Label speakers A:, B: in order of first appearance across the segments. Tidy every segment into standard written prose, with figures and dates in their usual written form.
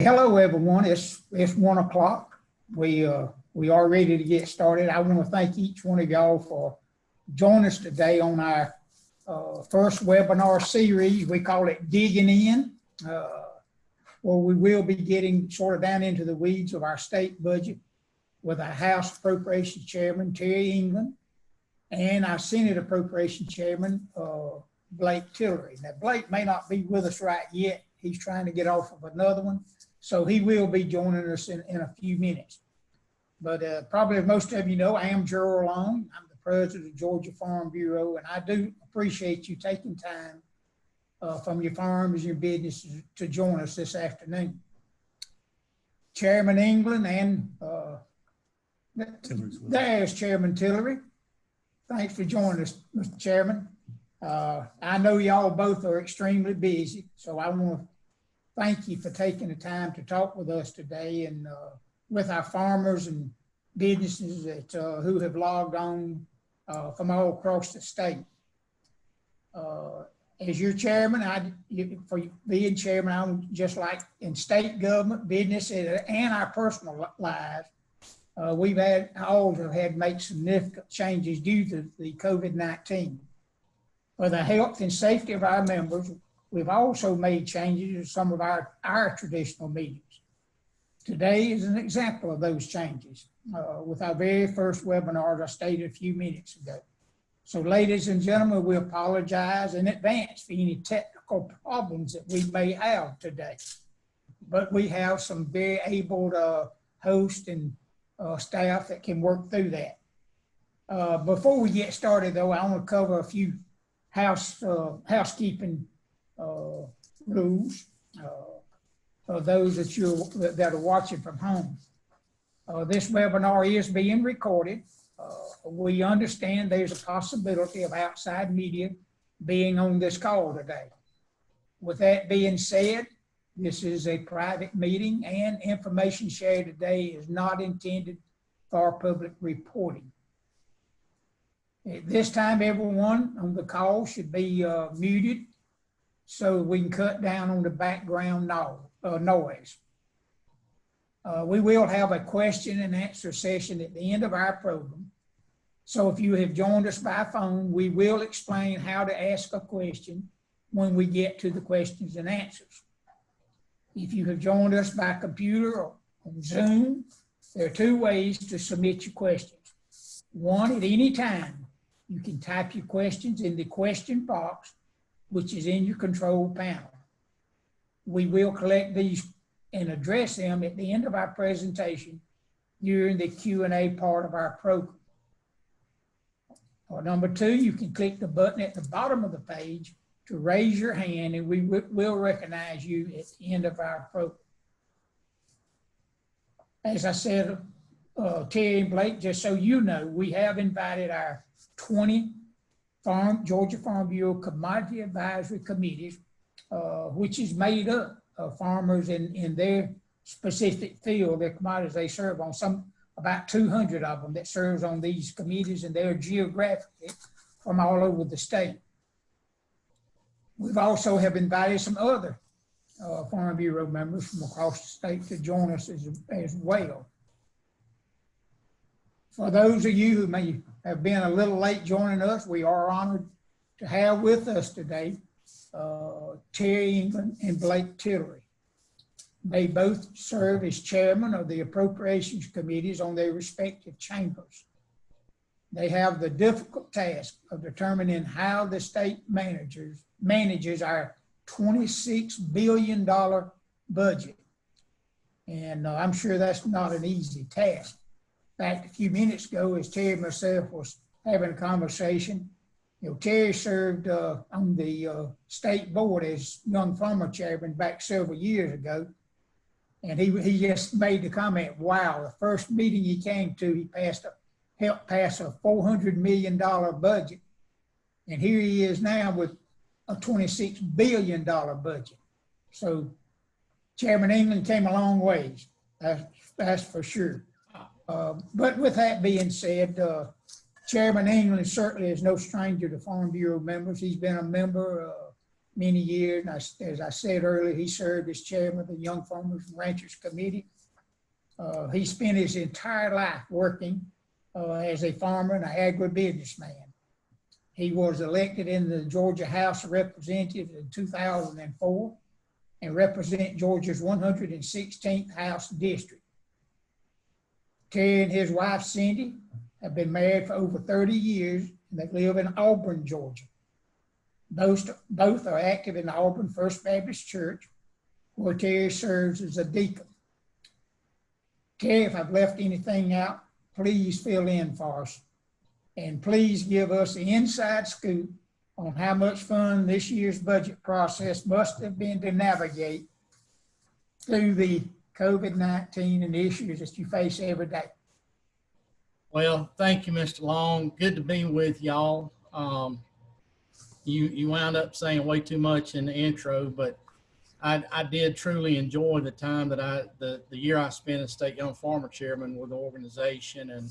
A: Hello, everyone. It's 1 o'clock. We are ready to get started. I want to thank each one of y'all for joining us today on our first webinar series. We call it Digging In, where we will be getting sort of down into the weeds of our state budget with our House Appropriations Chairman, Terry England, and our Senate Appropriations Chairman, Blake Tillery. Now, Blake may not be with us right yet. He's trying to get off of another one. So he will be joining us in a few minutes. But probably as most of you know, I am Gerald. I'm the president of the Georgia Farm Bureau, and I do appreciate you taking time from your farms and your businesses to join us this afternoon. Chairman England and there's Chairman Tillery. Thanks for joining us, Mr. Chairman. I know y'all both are extremely busy, so I want to thank you for taking the time to talk with us today and with our farmers and businesses that who have logged on from all across the state. As your chairman, for being chairman, I'm just like in state government, business, and our personal lives. We've all had to make significant changes due to the COVID-19. For the health and safety of our members, we've also made changes to some of our traditional meetings. Today is an example of those changes with our very first webinar, as I stated a few minutes ago. So ladies and gentlemen, we apologize in advance for any technical problems that we may have today. But we have some very able hosts and staff that can work through that. Before we get started though, I want to cover a few housekeeping rules for those that are watching from home. This webinar is being recorded. We understand there's a possibility of outside media being on this call today. With that being said, this is a private meeting and information shared today is not intended for public reporting. At this time, everyone on the call should be muted so we can cut down on the background noise. We will have a question and answer session at the end of our program. So if you have joined us by phone, we will explain how to ask a question when we get to the questions and answers. If you have joined us by computer or on Zoom, there are two ways to submit your questions. One, at any time, you can type your questions in the question box, which is in your control panel. We will collect these and address them at the end of our presentation during the Q&A part of our program. Or number two, you can click the button at the bottom of the page to raise your hand and we will recognize you at the end of our program. As I said, Terry and Blake, just so you know, we have invited our 20 Georgia Farm Bureau Commodity Advisory Committees, which is made up of farmers in their specific field, their commodities they serve on, about 200 of them that serves on these committees, and they're geographically from all over the state. We've also have invited some other Farm Bureau members from across the state to join us as well. For those of you who may have been a little late joining us, we are honored to have with us today Terry England and Blake Tillery. They both serve as chairman of the Appropriations Committees on their respective chambers. They have the difficult task of determining how the state manages our $26 billion budget. And I'm sure that's not an easy task. In fact, a few minutes ago, as Terry and myself was having a conversation, Terry served on the state board as young farmer chairman back several years ago. And he just made the comment, wow, the first meeting he came to, he helped pass a $400 million budget. And here he is now with a $26 billion budget. So Chairman England came a long ways, that's for sure. But with that being said, Chairman England certainly is no stranger to Farm Bureau members. He's been a member many years. And as I said earlier, he served as chairman of the Young Farmers and Ranchers Committee. He spent his entire life working as a farmer and an agribusinessman. He was elected in the Georgia House of Representatives in 2004 and represent Georgia's 116th House District. Terry and his wife, Cindy, have been married for over 30 years, and they live in Auburn, Georgia. Both are active in the Auburn First Baptist Church, where Terry serves as a deacon. Terry, if I've left anything out, please fill in for us. And please give us the inside scoop on how much fun this year's budget process must have been to navigate through the COVID-19 and the issues that you face every day.
B: Well, thank you, Mr. Long. Good to be with y'all. You wound up saying way too much in the intro, but I did truly enjoy the time that the year I spent as state young farmer chairman with the organization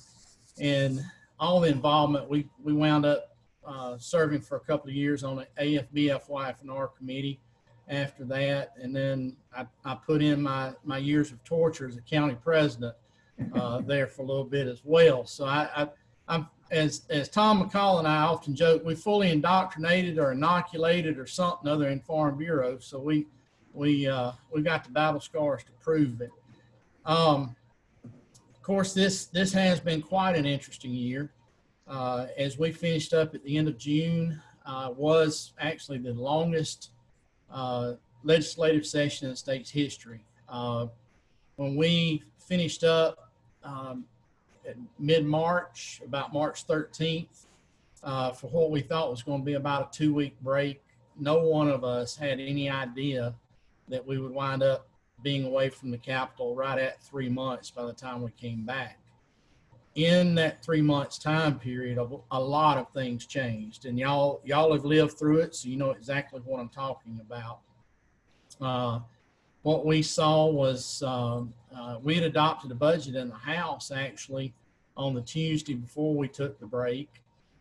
B: and all the involvement. We wound up serving for a couple of years on the AFB-FYF&R committee after that. And then I put in my years of torture as a county president there for a little bit as well. So I'm as Tom McCall and I often joke, we fully indoctrinated or inoculated or something other in Farm Bureau. So we got the battle scars to prove it. Of course, this has been quite an interesting year. As we finished up at the end of June, was actually the longest legislative session in the state's history. When we finished up at mid-March, about March 13th, for what we thought was going to be about a 2-week break, no one of us had any idea that we would wind up being away from the Capitol right at 3 months by the time we came back. In that 3 months time period, a lot of things changed, and y'all have lived through it, so you know exactly what I'm talking about. What we saw was we had adopted a budget in the House actually on the Tuesday before we took the break,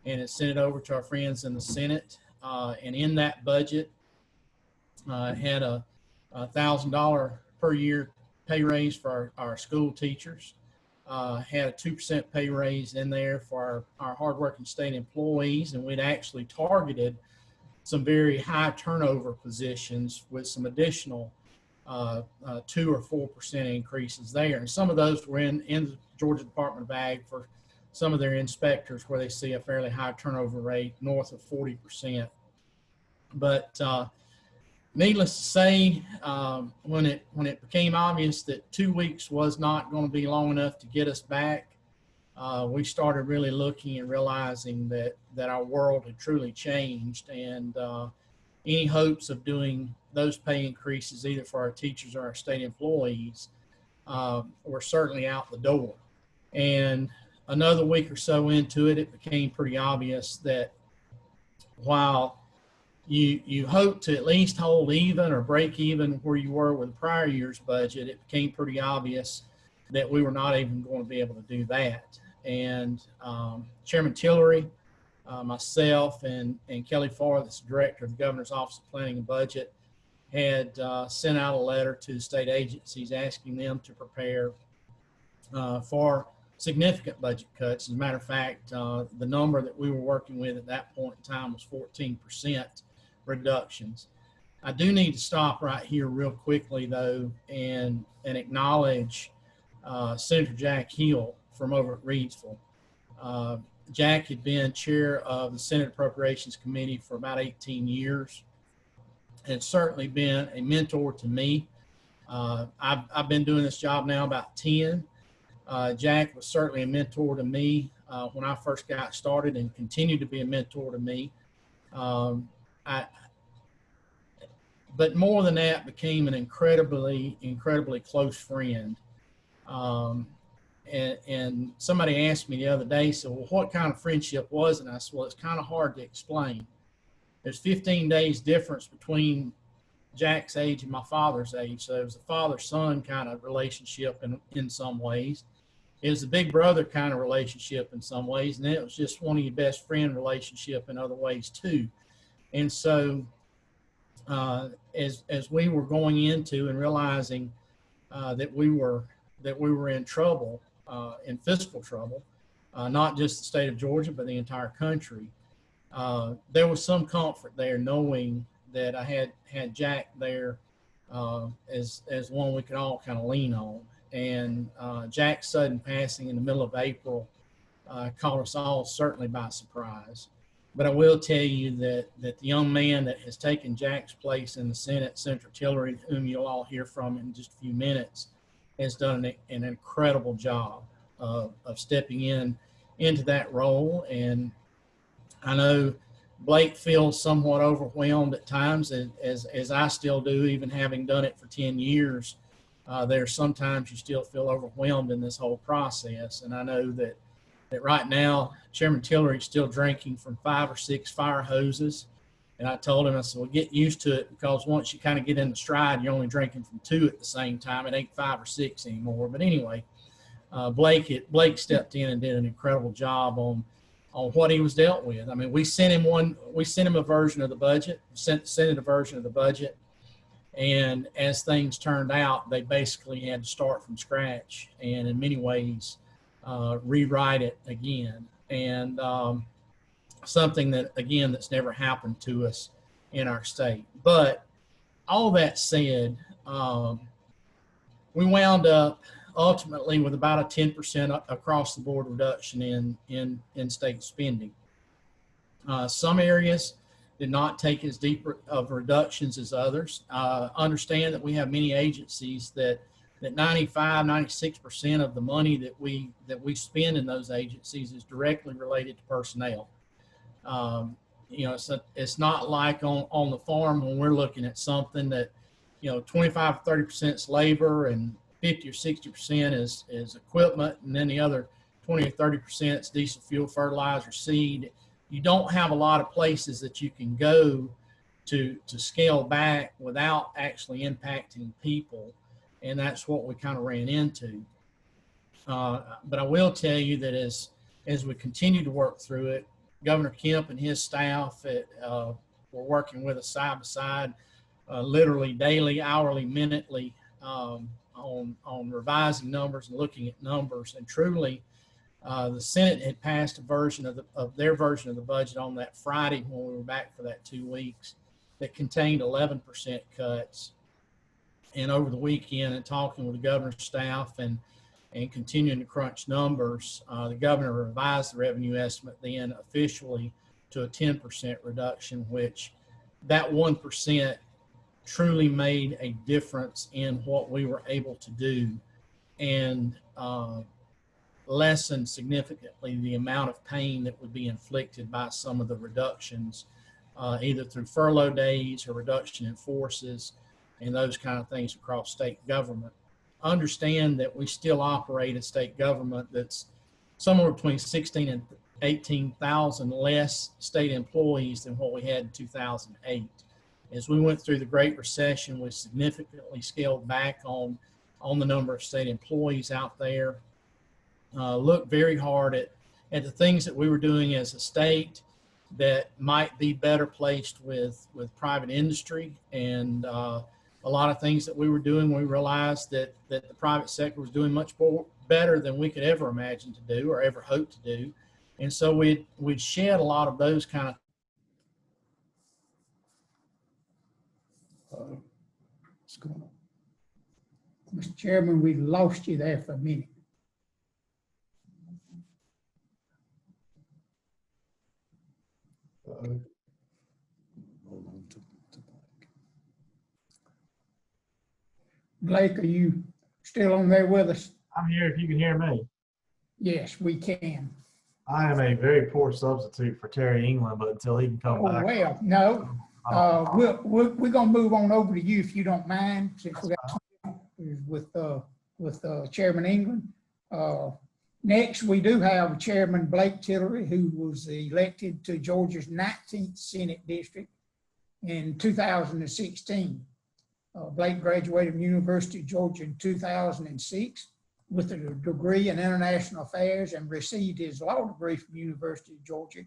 B: and it sent it over to our friends in the Senate. And in that budget, had a $1,000 per year pay raise for our school teachers. Had a 2% pay raise in there for our hardworking state employees, and we'd actually targeted some very high turnover positions with some additional 2 or 4% increases there. And some of those were in the Georgia Department of Ag for some of their inspectors where they see a fairly high turnover rate north of 40%. But needless to say, when it became obvious that 2 weeks was not going to be long enough to get us back, we started really looking and realizing that our world had truly changed, and any hopes of doing those pay increases either for our teachers or our state employees were certainly out the door. And another week or so into it, it became pretty obvious that while you hope to at least hold even or break even where you were with the prior year's budget, it became pretty obvious that we were not even going to be able to do that. And Chairman Tillery, myself, and Kelly Farr, that's the director of the Governor's Office of Planning and Budget, had sent out a letter to the state agencies asking them to prepare for significant budget cuts. As a matter of fact, the number that we were working with at that point in time was 14% reductions. I do need to stop right here real quickly, though, and acknowledge Senator Jack Hill from over at Reidsville. Jack had been chair of the Senate Appropriations Committee for about 18 years. And certainly been a mentor to me. I've been doing this job now about 10. Jack was certainly a mentor to me when I first got started, and continued to be a mentor to me. But more than that, became an incredibly close friend. And somebody asked me the other day, so well, what kind of friendship was it? And I said, well, it's kind of hard to explain. There's 15 days difference between Jack's age and my father's age. So it was a father-son kind of relationship in some ways. It was a big brother kind of relationship in some ways. And then it was just one of your best friend relationship in other ways too. And so as we were going into and realizing that we were in trouble, in fiscal trouble, not just the state of Georgia, but the entire country. There was some comfort there knowing that I had Jack there as one we could all kind of lean on. And Jack's sudden passing in the middle of April caught us all certainly by surprise. But I will tell you that the young man that has taken Jack's place in the Senate, Senator Tillery, whom you'll all hear from in just a few minutes, has done an incredible job of stepping into that role. And I know Blake feels somewhat overwhelmed at times, as I still do, even having done it for 10 years. There's sometimes you still feel overwhelmed in this whole process. And I know that right now, Chairman Tillery is still drinking from 5 or 6 fire hoses. And I told him, I said, well, get used to it, because once you kind of get in the stride, you're only drinking from 2 at the same time. It ain't 5 or 6 anymore. But anyway, Blake stepped in and did an incredible job on what he was dealt with. I mean, we sent him a version of the budget, sent the Senate a version of the budget. And as things turned out, they basically had to start from scratch and in many ways rewrite it again. And something that, again, that's never happened to us in our state. But all that said, we wound up ultimately with about a 10% across the board reduction in state spending. Some areas did not take as deep of reductions as others. Understand that we have many agencies that 95, 96% of the money that we spend in those agencies is directly related to personnel. You know, it's not like on the farm when we're looking at something that, you know, 25 to 30% is labor and 50 or 60% is equipment, and then the other 20 or 30% is diesel fuel, fertilizer, seed. You don't have a lot of places that you can go to scale back without actually impacting people, and that's what we kind of ran into. But I will tell you that as we continue to work through it, Governor Kemp and his staff were working with us side by side, literally daily, hourly, minutely, on revising numbers and looking at numbers. And truly, the Senate had passed a version of their version of the budget on that Friday when we were back for that 2 weeks that contained 11% cuts. And over the weekend, and talking with the governor's staff and continuing to crunch numbers, the governor revised the revenue estimate then officially to a 10% reduction, which that 1% truly made a difference in what we were able to do, and lessened significantly the amount of pain that would be inflicted by some of the reductions, either through furlough days or reduction in forces and those kind of things across state government. Understand that we still operate a state government that's somewhere between 16 and 18,000 less state employees than what we had in 2008. As we went through the Great Recession, we significantly scaled back on the number of state employees out there. Looked very hard at the things that we were doing as a state that might be better placed with private industry, and a lot of things that we were doing, we realized that the private sector was doing much better than we could ever imagine to do or ever hope to do. And so we'd shed a lot of those kind of.
A: What's going on? Mr. Chairman, we lost you there for a minute.
C: Hold on to
A: Blake, are you still on there with us?
D: I'm here if you can hear me.
A: Yes, we can.
D: I am a very poor substitute for Terry England, but until he can come
A: Oh,
D: back.
A: well, no. We're gonna move on over to you if you don't mind, since we got with Chairman England. Next, we do have Chairman Blake Tillery, who was elected to Georgia's 19th Senate District in 2016. Blake graduated from University of Georgia in 2006 with a degree in international affairs and received his law degree from University of Georgia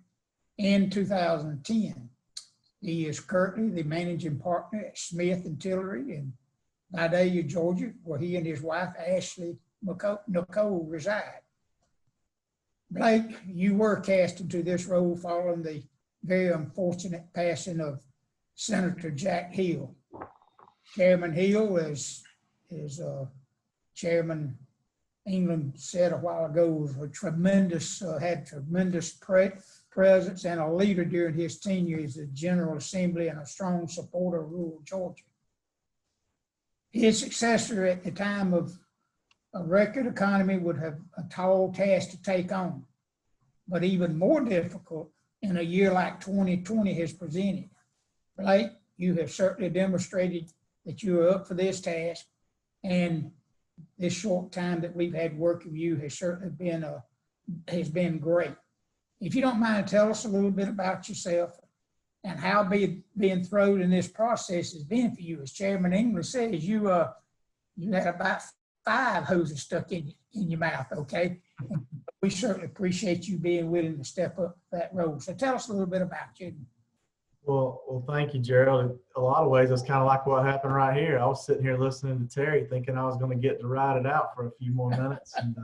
A: in 2010. He is currently the managing partner at Smith and Tillery in Vidalia, Georgia, where he and his wife, Ashley Nicole, reside. Blake, you were cast into this role following the very unfortunate passing of Senator Jack Hill. Chairman Hill, as Chairman England said a while ago, was a tremendous, had tremendous presence and a leader during his tenure as the General Assembly and a strong supporter of rural Georgia. His successor at the time of a record economy would have a tall task to take on, but even more difficult in a year like 2020 has presented. Blake, you have certainly demonstrated that you are up for this task, and this short time that we've had work with you has certainly been great. If you don't mind, tell us a little bit about yourself and how being thrown in this process has been for you. As Chairman England says, you had about 5 hoses stuck in your mouth, okay? And we certainly appreciate you being willing to step up that role. So tell us a little bit about you.
D: Well, thank you, Gerald. In a lot of ways, it's kind of like what happened right here. I was sitting here listening to Terry, thinking I was going to get to ride it out for a few more minutes and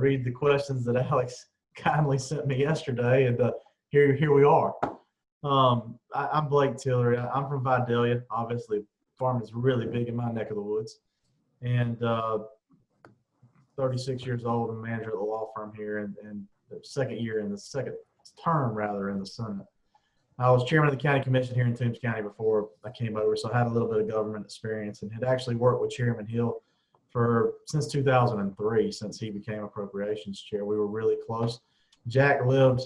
D: read the questions that Alex kindly sent me yesterday, and here we are. I'm Blake Tillery. I'm from Vidalia. Obviously, farming is really big in my neck of the woods, and 36 years old and manager at the law firm here, and the second term rather in the Senate. I was chairman of the county commission here in Toombs County before I came over, so I had a little bit of government experience and had actually worked with Chairman Hill since 2003, since he became Appropriations Chair. We were really close. Jack lived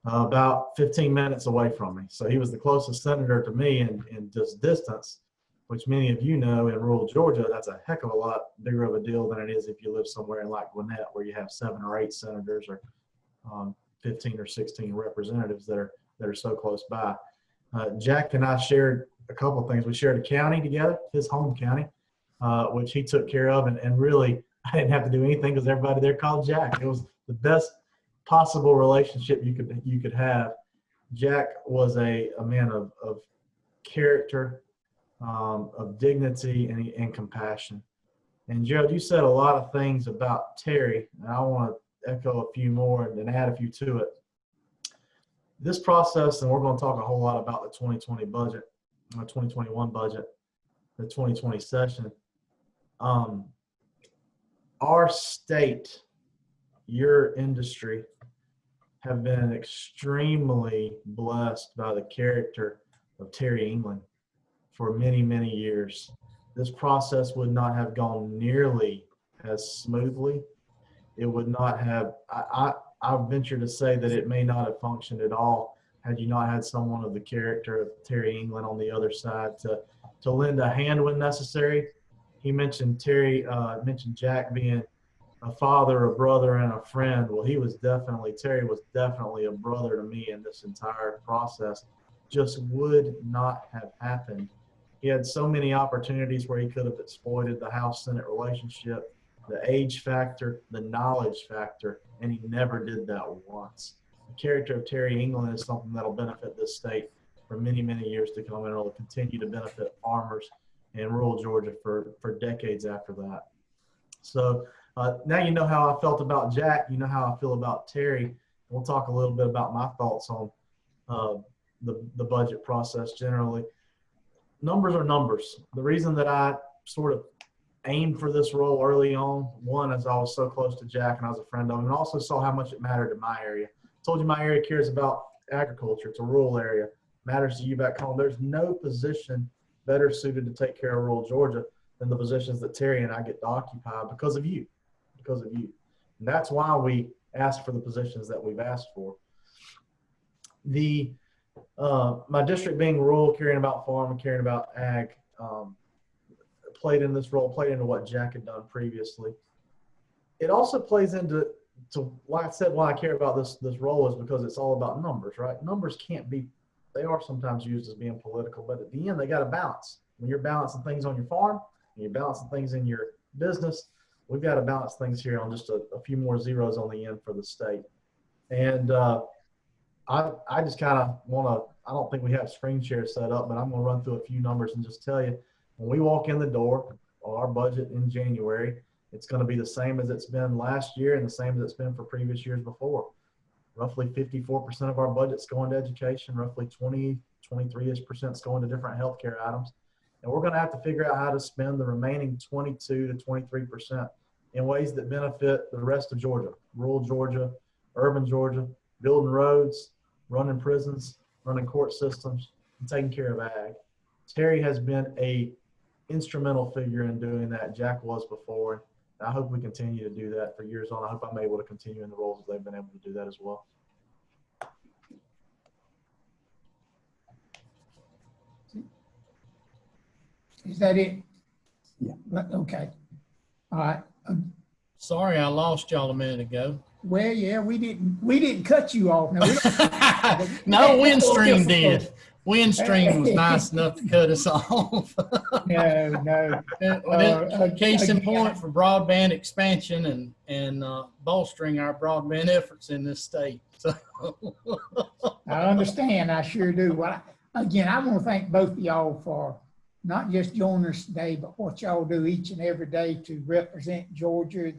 D: about 15 minutes away from me, so he was the closest senator to me in just distance, which many of you know in rural Georgia, that's a heck of a lot bigger of a deal than it is if you live somewhere in like Gwinnett, where you have 7 or 8 senators or 15 or 16 representatives that are so close by. Jack and I shared a couple of things. We shared a county together, his home county, which he took care of, and really I didn't have to do anything because everybody there called Jack. It was the best possible relationship you could have. Jack was a man of character, of dignity and compassion. And Gerald, you said a lot of things about Terry, and I want to echo a few more and add a few to it. This process, and we're going to talk a whole lot about the 2020 budget, the 2021 budget, the 2020 session. Our state, your industry, have been extremely blessed by the character of Terry England for many, many years. This process would not have gone nearly as smoothly. It would not have, I venture to say that it may not have functioned at all had you not had someone of the character of Terry England on the other side to lend a hand when necessary. He mentioned mentioned Jack being a father, a brother, and a friend. Well, Terry was definitely a brother to me in this entire process. Just would not have happened. He had so many opportunities where he could have exploited the House-Senate relationship, the age factor, the knowledge factor, and he never did that once. The character of Terry England is something that'll benefit this state for many, many years to come, and it'll continue to benefit farmers in rural Georgia for decades after that. So now you know how I felt about Jack, you know how I feel about Terry. We'll talk a little bit about my thoughts on the budget process generally. Numbers are numbers. The reason that I sort of aimed for this role early on, one, as I was so close to Jack and I was a friend of him, and also saw how much it mattered to my area. I told you my area cares about agriculture. It's a rural area. Matters to you back home. There's no position better suited to take care of rural Georgia than the positions that Terry and I get to occupy because of you. And that's why we asked for the positions that we've asked for. My district being rural, caring about farm and caring about ag, played in this role, played into what Jack had done previously. It also plays into like I said, why I care about this role is because it's all about numbers, right? Numbers they are sometimes used as being political, but at the end they got to balance. When you're balancing things on your farm and you're balancing things in your business, we've got to balance things here on just a few more zeros on the end for the state. And I just kind of want to I don't think we have screen share set up, but I'm going to run through a few numbers and just tell you, when we walk in the door, our budget in January, it's going to be the same as it's been last year and the same as it's been for previous years before. Roughly 54% of our budget's going to education, roughly 23% is going to different healthcare items. And we're going to have to figure out how to spend the remaining 22 to 23% in ways that benefit the rest of Georgia, rural Georgia, urban Georgia, building roads, running prisons, running court systems, and taking care of ag. Terry has been a instrumental figure in doing that. Jack was before. And I hope we continue to do that for years on. I hope I'm able to continue in the roles that they've been able to do that as well.
A: Is that it?
C: Yeah.
A: Okay. All right.
B: Sorry, I lost y'all a minute ago.
A: Well, yeah, we didn't cut you off. No, we don't.
B: No, Windstream did. Windstream was nice enough to cut us off.
A: No.
B: Case in
A: Again,
B: point for broadband expansion and bolstering our broadband efforts in this state. So.
A: I understand. I sure do. Well, again, I want to thank both of y'all for not just joining us today, but what y'all do each and every day to represent Georgia,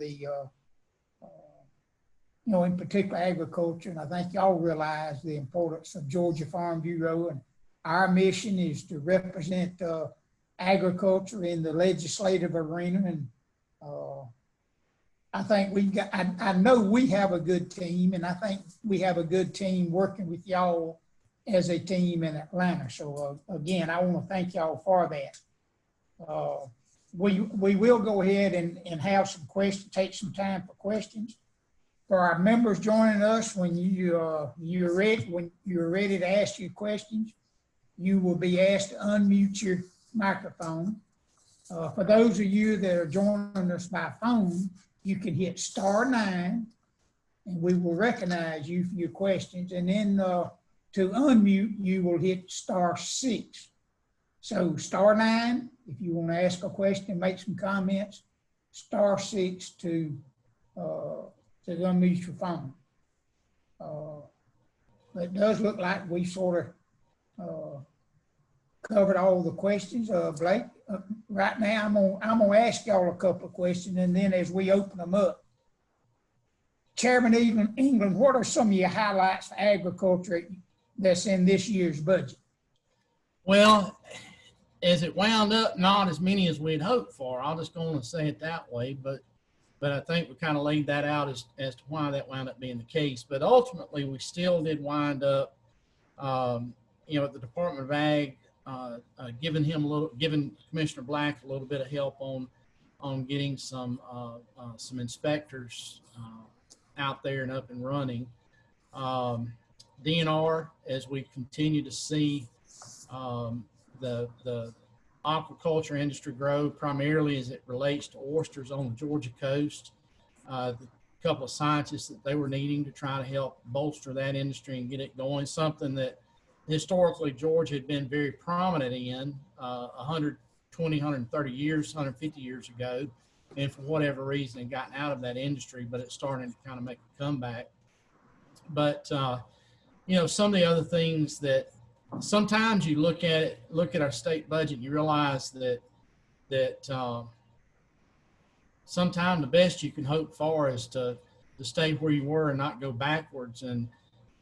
A: in particular agriculture. And I think y'all realize the importance of Georgia Farm Bureau. And our mission is to represent agriculture in the legislative arena. And I think I know we have a good team, and I think we have a good team working with y'all as a team in Atlanta. So again, I want to thank y'all for that. We will go ahead and have some questions, take some time for questions. For our members joining us, when you're ready to ask your questions, you will be asked to unmute your microphone. For those of you that are joining us by phone, you can hit *9, and we will recognize you for your questions. And then to unmute, you will hit *6. So *9 if you want to ask a question, make some comments. *6 to unmute your phone. But it does look like we sort of covered all the questions. Blake, right now I'm gonna ask y'all a couple of questions, and then as we open them up, Chairman England, what are some of your highlights for agriculture that's in this year's budget?
B: Well, as it wound up, not as many as we'd hoped for. I'm just going to say it that way, but I think we kind of laid that out as to why that wound up being the case. But ultimately, we still did wind up, at the Department of Ag, giving Commissioner Black a little bit of help on getting some inspectors out there and up and running. DNR, as we continue to see the aquaculture industry grow, primarily as it relates to oysters on the Georgia coast. The couple of scientists that they were needing to try to help bolster that industry and get it going, something that historically Georgia had been very prominent in 120, 130 years, 150 years ago, and for whatever reason had gotten out of that industry, but it's starting to kind of make a comeback. But, some of the other things that sometimes you look at our state budget, and you realize that sometimes the best you can hope for is to stay where you were and not go backwards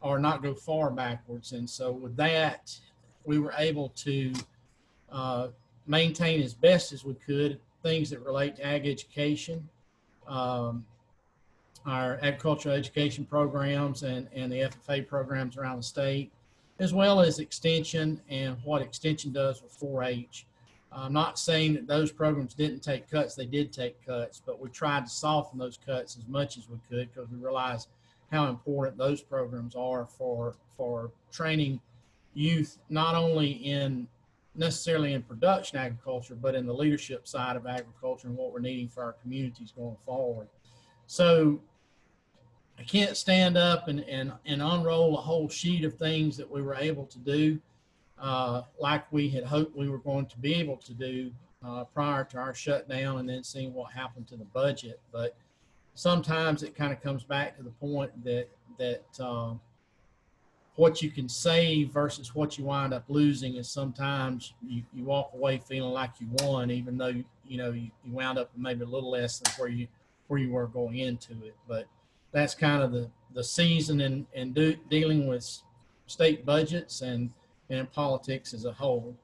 B: or not go far backwards. And so with that, we were able to maintain as best as we could things that relate to ag education, our agricultural education programs and the FFA programs around the state, as well as extension and what extension does with 4-H. I'm not saying that those programs didn't take cuts. They did take cuts, but we tried to soften those cuts as much as we could because we realized how important those programs are for training youth, not only necessarily in production agriculture, but in the leadership side of agriculture and what we're needing for our communities going forward. So I can't stand up and unroll a whole sheet of things that we were able to do like we had hoped we were going to be able to do prior to our shutdown and then seeing what happened to the budget. But sometimes it kind of comes back to the point that what you can save versus what you wind up losing is sometimes you walk away feeling like you won, even though you wound up maybe a little less than where you were going into it. But that's kind of the season and dealing with state budgets and politics as a whole.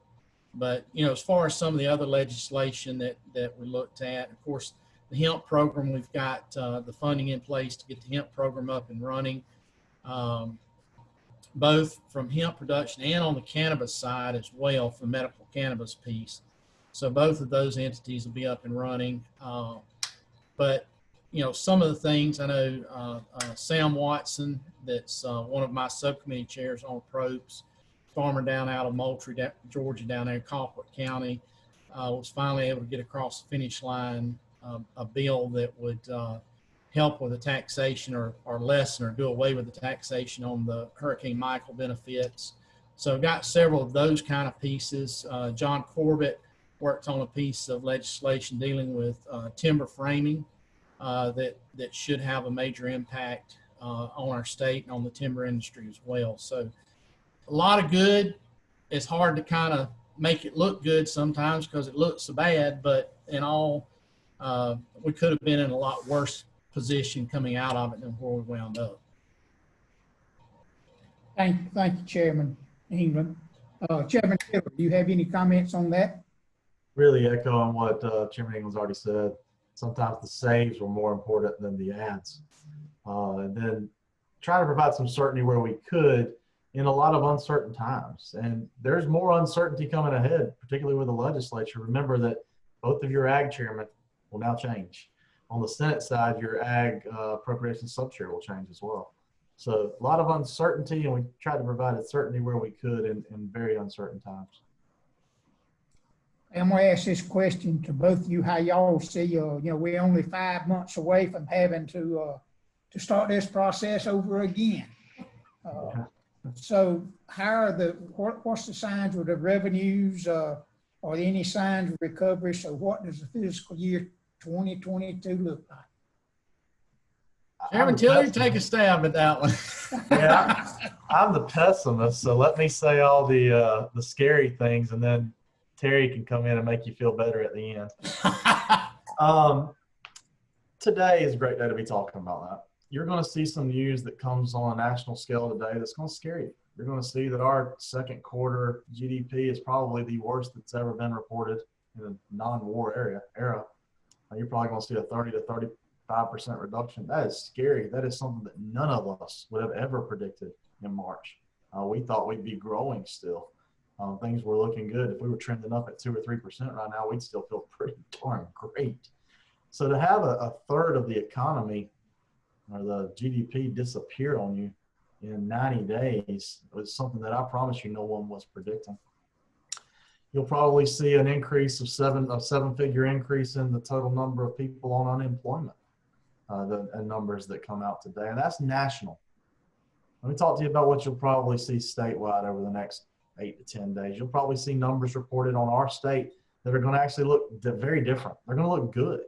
B: But as far as some of the other legislation that we looked at, of course, the hemp program, we've got the funding in place to get the hemp program up and running. Both from hemp production and on the cannabis side as well for the medical cannabis piece. So both of those entities will be up and running. But, some of the things I know Sam Watson, that's one of my subcommittee chairs on PROPES, farmer down out of Moultrie, Georgia, down there in Colquitt County, was finally able to get across the finish line a bill that would help with the taxation or lessen or do away with the taxation on the Hurricane Michael benefits. So got several of those kind of pieces. John Corbett worked on a piece of legislation dealing with timber framing that should have a major impact on our state and on the timber industry as well. So a lot of good. It's hard to kind of make it look good sometimes because it looks so bad, but in all, we could have been in a lot worse position coming out of it than where we wound up.
A: Thank you, Chairman England. Chairman Tillery, do you have any comments on that?
D: Really echoing what Chairman England's already said. Sometimes the saves were more important than the adds. And then try to provide some certainty where we could in a lot of uncertain times. And there's more uncertainty coming ahead, particularly with the legislature. Remember that both of your ag chairmen will now change. On the Senate side, your ag appropriations sub-chair will change as well. So a lot of uncertainty, and we tried to provide a certainty where we could in very uncertain times.
A: I'm going to ask this question to both of you, how y'all see, we're only 5 months away from having to start this process over again. So how are what's the signs with the revenues? Are there any signs of recovery? So what does the fiscal year 2022 look like?
B: Chairman Tillery, take a stab at that one.
D: Yeah, I'm the pessimist, so let me say all the scary things, and then Terry can come in and make you feel better at the end. Today is a great day to be talking about that. You're going to see some news that comes on a national scale today that's going to scare you. You're going to see that our second quarter GDP is probably the worst that's ever been reported in a non-war era. You're probably going to see a 30 to 35% reduction. That is scary. That is something that none of us would have ever predicted in March. We thought we'd be growing still. Things were looking good. If we were trending up at 2 or 3% right now, we'd still feel pretty darn great. So to have a third of the economy or the GDP disappear on you in 90 days was something that I promise you no one was predicting. You'll probably see an increase of seven-figure increase in the total number of people on unemployment, the numbers that come out today, and that's national. Let me talk to you about what you'll probably see statewide over the next 8 to 10 days. You'll probably see numbers reported on our state that are going to actually look very different. They're going to look good.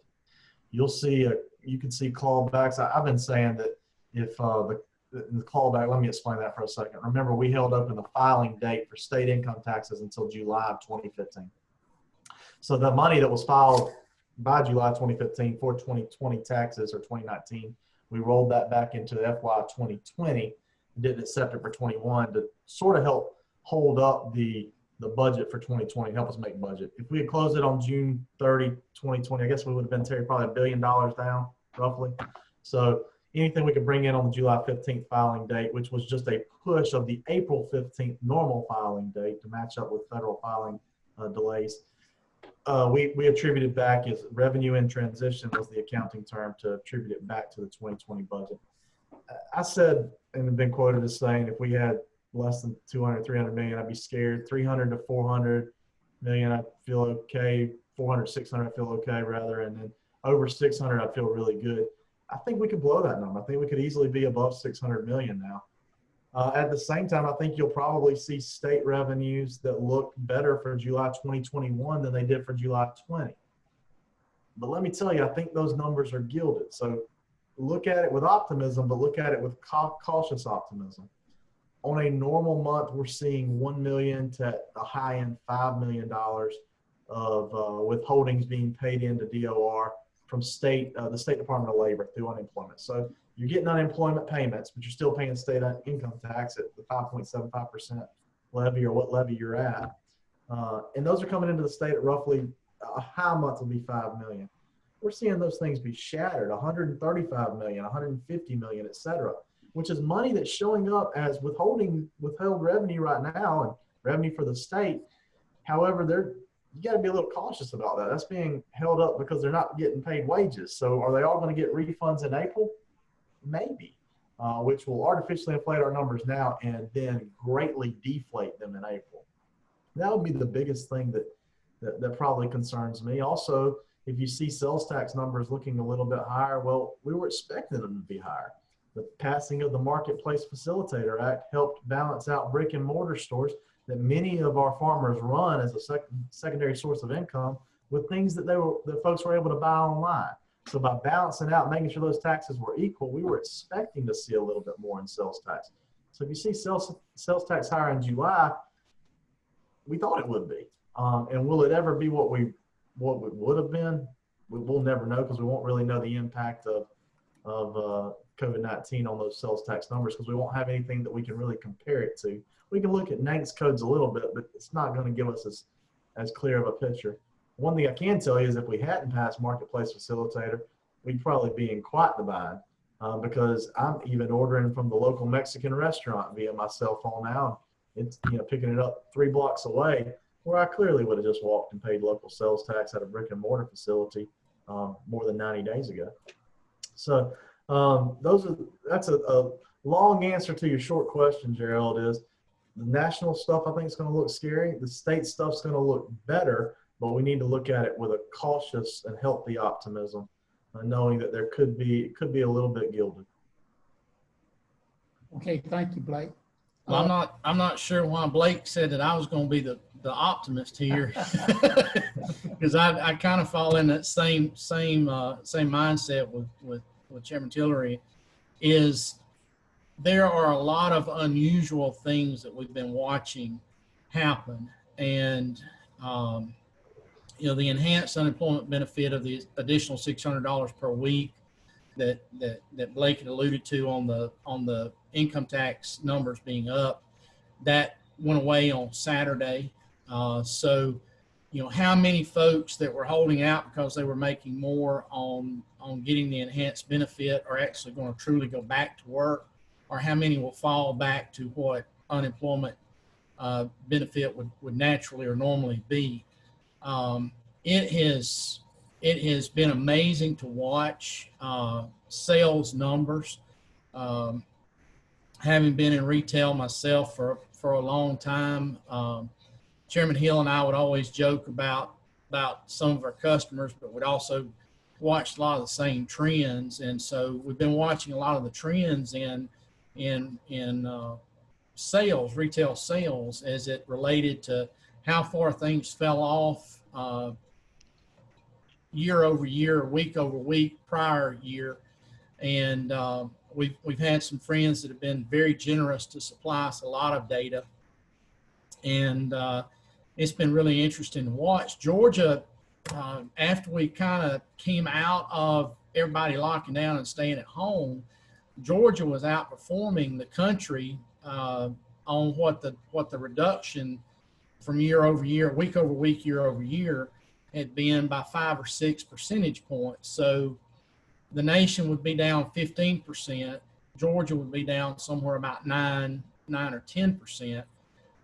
D: You'll see you can see clawbacks. I've been saying that if the clawback, let me explain that for a second. Remember, we held open the filing date for state income taxes until July of 2015. So the money that was filed by July 2015 for 2020 taxes or 2019, we rolled that back into FY 2020 and did it separate for 21 to sort of help hold up the budget for 2020, help us make budget. If we had closed it on June 30, 2020, I guess we would have been, Terry, probably $1 billion down, roughly. So anything we could bring in on the July 15th filing date, which was just a push of the April 15th normal filing date to match up with federal filing delays, we attributed back as revenue in transition was the accounting term to attribute it back to the 2020 budget. I said, and have been quoted as saying, if we had less than 200, 300 million, I'd be scared. 300 to 400 million, I feel okay. 400, 600, I feel okay rather. And then over 600, I feel really good. I think we could blow that number. I think we could easily be above 600 million now. At the same time, I think you'll probably see state revenues that look better for July 2021 than they did for July 20. But let me tell you, I think those numbers are gilded. So look at it with optimism, but look at it with cautious optimism. on a normal month, we're seeing $1 million to the high end $5 million of withholdings being paid into DOR from the State Department of Labor through unemployment. So you're getting unemployment payments, but you're still paying state income tax at the 5.75% levy or what levy you're at. And those are coming into the state at roughly a high month will be $5 million. We're seeing those things be shattered, 135 million, 150 million, et cetera, which is money that's showing up as withheld revenue right now and revenue for the state. However, you got to be a little cautious about that. That's being held up because they're not getting paid wages. So are they all going to get refunds in April? Maybe, which will artificially inflate our numbers now and then greatly deflate them in April. That would be the biggest thing that probably concerns me. Also, if you see sales tax numbers looking a little bit higher, well, we were expecting them to be higher. The passing of the Marketplace Facilitator Act helped balance out brick and mortar stores that many of our farmers run as a secondary source of income with things that folks were able to buy online. So by balancing out, making sure those taxes were equal, we were expecting to see a little bit more in sales tax. So if you see sales tax higher in July, we thought it would be. And will it ever be what we would have been? We'll never know because we won't really know the impact of COVID-19 on those sales tax numbers because we won't have anything that we can really compare it to. We can look at NAICS codes a little bit, but it's not going to give us as clear of a picture. One thing I can tell you is if we hadn't passed Marketplace Facilitator, we'd probably be in quite the bind because I'm even ordering from the local Mexican restaurant via my cell phone now. It's picking it up 3 blocks away, where I clearly would have just walked and paid local sales tax at a brick and mortar facility more than 90 days ago. So that's a long answer to your short question, Gerald. Is the national stuff I think is going to look scary. The state stuff's going to look better, but we need to look at it with a cautious and healthy optimism, knowing that it could be a little bit gilded.
A: Okay, thank you, Blake.
B: Well, I'm not sure why Blake said that I was going to be the optimist here, because I kind of fall in that same mindset with Chairman Tillery. Is there are a lot of unusual things that we've been watching happen, and the enhanced unemployment benefit of the additional $600 per week that Blake had alluded to on the income tax numbers being up, that went away on Saturday. So, how many folks that were holding out because they were making more on getting the enhanced benefit are actually going to truly go back to work, or how many will fall back to what unemployment benefit would naturally or normally be? It has been amazing to watch sales numbers. Having been in retail myself for a long time, Chairman Hill and I would always joke about some of our customers, but we'd also watch a lot of the same trends. And so we've been watching a lot of the trends in sales, retail sales, as it related to how far things fell off year over year, week over week, prior year. And we've had some friends that have been very generous to supply us a lot of data. And it's been really interesting to watch. Georgia, after we kind of came out of everybody locking down and staying at home, Georgia was outperforming the country on what the reduction from year over year, week over week, year over year had been by 5 or 6 percentage points. So the nation would be down 15%. Georgia would be down somewhere about 9 or 10%.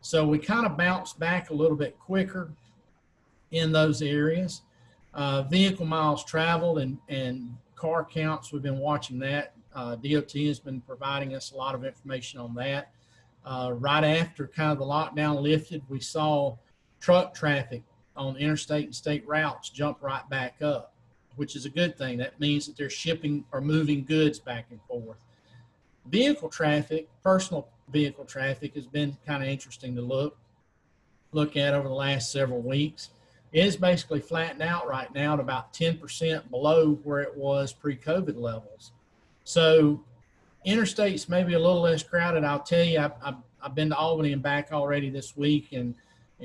B: So we kind of bounced back a little bit quicker in those areas. Vehicle miles traveled and car counts, we've been watching that. DOT has been providing us a lot of information on that. Right after kind of the lockdown lifted, we saw truck traffic on interstate and state routes jump right back up, which is a good thing. That means that they're shipping or moving goods back and forth. Vehicle traffic, personal vehicle traffic, has been kind of interesting to look at over the last several weeks. It is basically flattened out right now at about 10% below where it was pre-COVID levels. So Interstates may be a little less crowded. I'll tell you, I've been to Albany and back already this week, and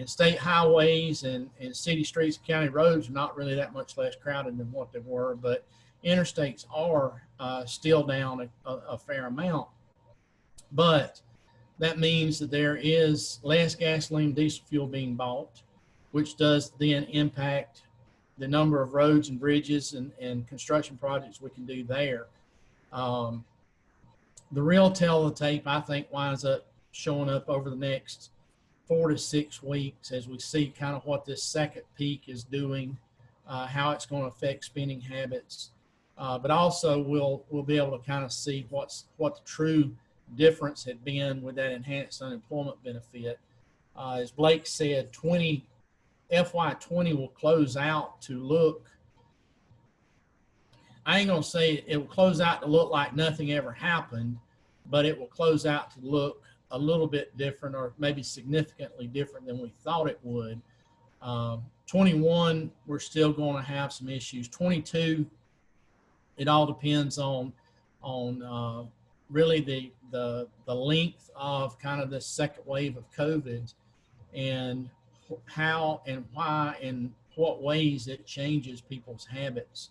B: state highways and city streets and county roads are not really that much less crowded than what they were, but interstates are still down a fair amount. But that means that there is less gasoline and diesel fuel being bought, which does then impact the number of roads and bridges and construction projects we can do there. The real tell of the tape, I think, winds up showing up over the next 4 to 6 weeks as we see kind of what this second peak is doing, how it's going to affect spending habits. But also we'll be able to kind of see what the true difference had been with that enhanced unemployment benefit. As Blake said, FY20 will close out to look, I ain't gonna say it will close out to look like nothing ever happened, but it will close out to look a little bit different, or maybe significantly different than we thought it would. 21, we're still going to have some issues. 22, it all depends on really the length of kind of this second wave of COVID and how and why and what ways it changes people's habits.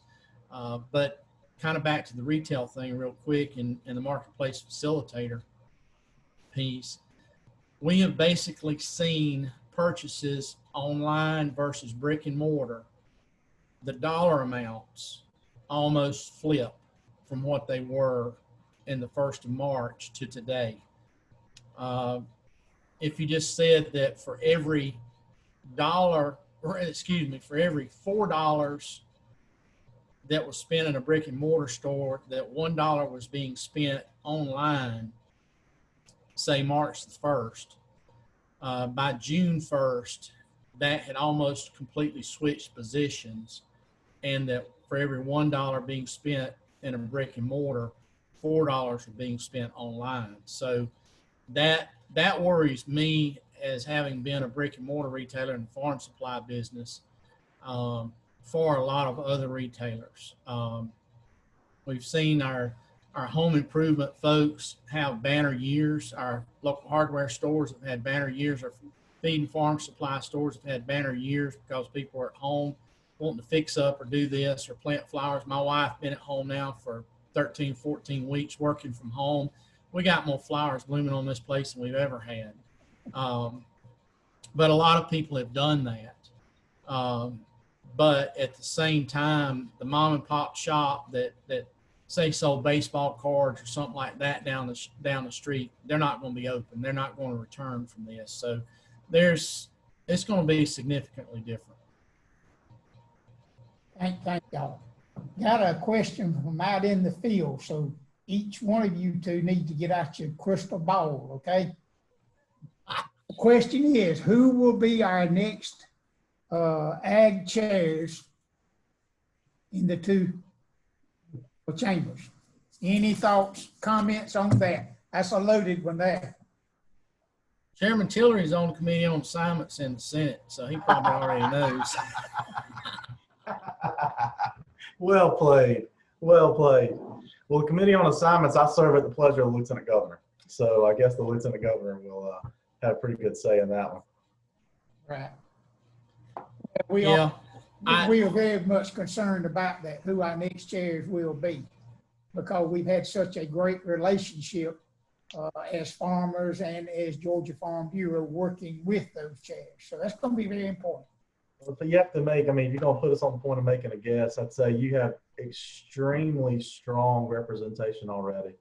B: But kind of back to the retail thing real quick and the marketplace facilitator piece, we have basically seen purchases online versus brick and mortar, the dollar amounts almost flip from what they were in the 1st of March to today. If you just said that for every $4 that was spent in a brick and mortar store, that $1 was being spent online, say March the 1st, by June 1st, that had almost completely switched positions, and that for every $1 being spent in a brick and mortar, $4 were being spent online. So that worries me as having been a brick and mortar retailer in the farm supply business for a lot of other retailers. We've seen our home improvement folks have banner years. Our local hardware stores have had banner years. Our feed and farm supply stores have had banner years because people are at home wanting to fix up or do this or plant flowers. My wife been at home now for 13, 14 weeks working from home. We got more flowers blooming on this place than we've ever had. But a lot of people have done that. But at the same time, the mom and pop shop that say sold baseball cards or something like that down the street, they're not going to be open. They're not going to return from this. So it's going to be significantly different.
A: Thank y'all. Got a question from out in the field, so each one of you two need to get out your crystal ball, okay? The question is, who will be our next ag chairs in the 2 chambers? Any thoughts, comments on that? That's a loaded one there.
B: Chairman Tillery is on the committee on assignments in the Senate, so he probably already knows.
D: Well played. Well played. Well, the Committee on Assignments, I serve at the pleasure of the Lieutenant Governor. So I guess the Lieutenant Governor will have a pretty good say in that one.
A: Right. We are very much concerned about that, who our next chairs will be, because we've had such a great relationship as farmers and as Georgia Farm Bureau working with those chairs. So that's going to be very important.
D: Well, so you have to make, if you're going to put us on the point of making a guess, I'd say you have extremely strong representation already.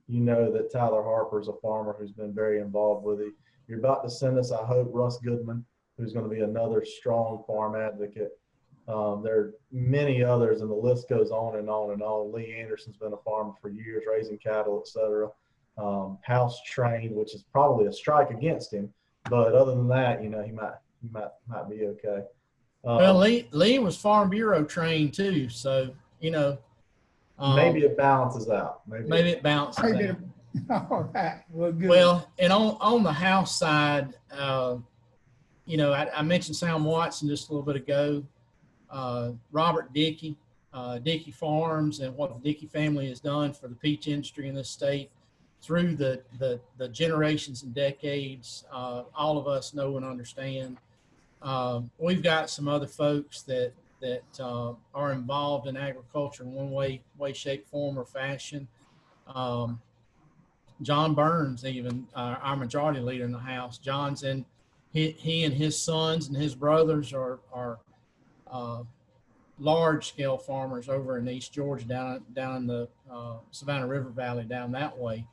D: You know that Tyler Harper's a farmer who's been very involved with it. You're about to send us, I hope, Russ Goodman, who's going to be another strong farm advocate. There are many others, and the list goes on and on and on. Lee Anderson's been a farmer for years, raising cattle, et cetera. House trained, which is probably a strike against him, but other than that, he might be okay.
B: Well, Lee was Farm Bureau trained too, so
D: maybe it balances out.
B: Maybe it balances out.
A: All right. Well, good.
B: Well, and on the House side, I mentioned Sam Watson just a little bit ago. Robert Dickey Dickey Farms and what the Dickey family has done for the peach industry in this state through the generations and decades. All of us know and understand. We've got some other folks that are involved in agriculture in one way, shape, form, or fashion. John Burns, even our majority leader in the House. John's in. He and his sons and his brothers are large-scale farmers over in East Georgia, down in the Savannah River Valley, down that way.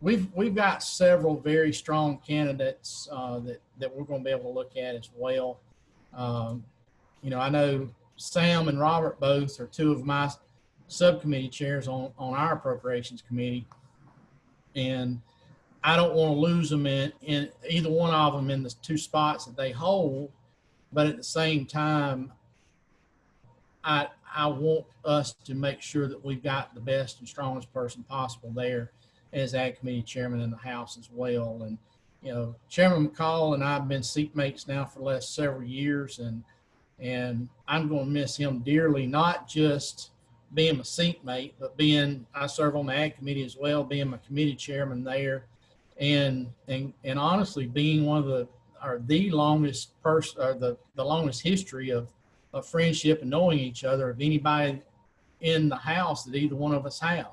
B: We've got several very strong candidates that we're going to be able to look at as well. I know Sam and Robert both are two of my subcommittee chairs on our Appropriations Committee, and I don't want to lose them in either one of them in the two spots that they hold, but at the same time, I want us to make sure that we've got the best and strongest person possible there as Ag Committee Chairman in the House as well. And, Chairman McCall and I have been seatmates now for the last several years, and I'm going to miss him dearly, not just being my seatmate, but I serve on the Ag Committee as well, being my committee chairman there, and honestly being one of the longest person, or the longest history of friendship and knowing each other of anybody in the House that either one of us have.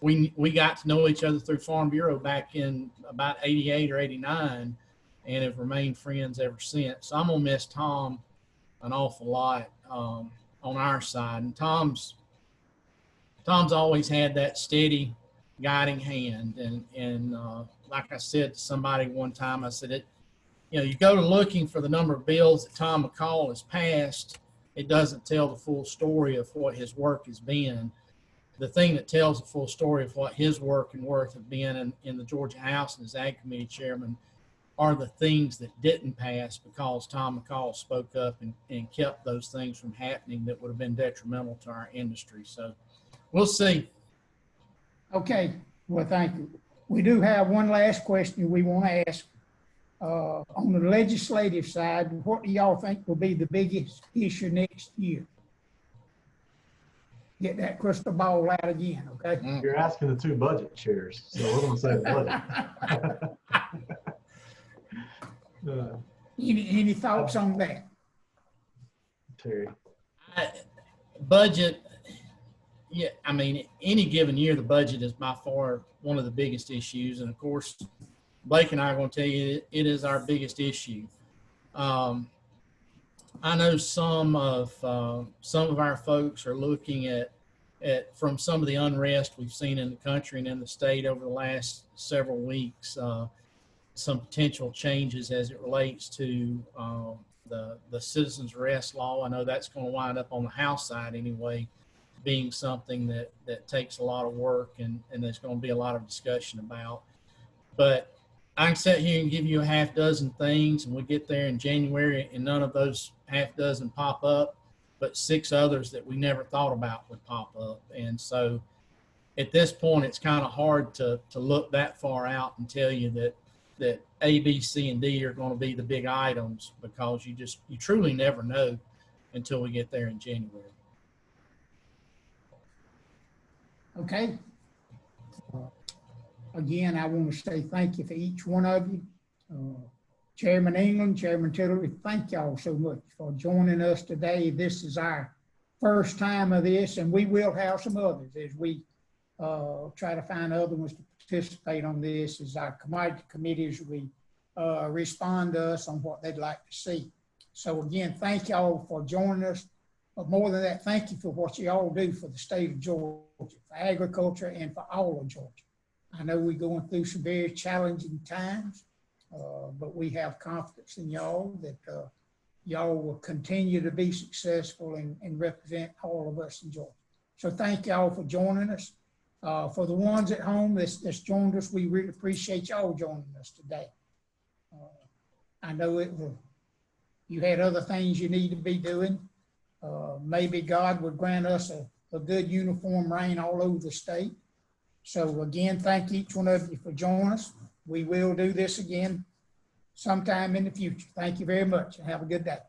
B: We got to know each other through Farm Bureau back in about 88 or 89 and have remained friends ever since. So I'm going to miss Tom an awful lot on our side. And Tom's always had that steady guiding hand. And like I said to somebody one time, I said, you go to looking for the number of bills that Tom McCall has passed, it doesn't tell the full story of what his work has been. The thing that tells the full story of what his work and worth have been in the Georgia House and as Ag Committee Chairman are the things that didn't pass because Tom McCall spoke up and kept those things from happening that would have been detrimental to our industry. So we'll see.
A: Okay, well, thank you. We do have one last question we want to ask. On the legislative side, what do y'all think will be the biggest issue next year? Get that crystal ball out again, okay?
D: You're asking the two budget chairs, so we're going to say the budget.
A: Any thoughts on that?
D: Terry.
B: Budget, yeah, I mean, any given year, the budget is by far one of the biggest issues. And of course, Blake and I are going to tell you it is our biggest issue. I know some of our folks are looking at from some of the unrest we've seen in the country and in the state over the last several weeks, some potential changes as it relates to the citizens arrest law. I know that's going to wind up on the House side anyway, being something that takes a lot of work and there's going to be a lot of discussion about. But I can sit here and give you a half dozen things, and we get there in January and none of those half dozen pop up, but 6 others that we never thought about would pop up. And so at this point, it's kind of hard to look that far out and tell you that A, B, C, and D are going to be the big items, because you truly never know until we get there in January.
A: Okay. Again, I want to say thank you for each one of you. Chairman England, Chairman Tillery, thank y'all so much for joining us today. This is our first time of this, and we will have some others as we try to find other ones to participate on this as our commodity committees respond to us on what they'd like to see. So again, thank y'all for joining us. But more than that, thank you for what you all do for the state of Georgia, for agriculture, and for all of Georgia. I know we're going through some very challenging times, but we have confidence in y'all that y'all will continue to be successful and represent all of us in Georgia. So thank y'all for joining us. For the ones at home that's joined us, we really appreciate y'all joining us today. I know you had other things you need to be doing. Maybe God would grant us a good uniform reign all over the state. So again, thank each one of you for joining us. We will do this again sometime in the future. Thank you very much and have a good day.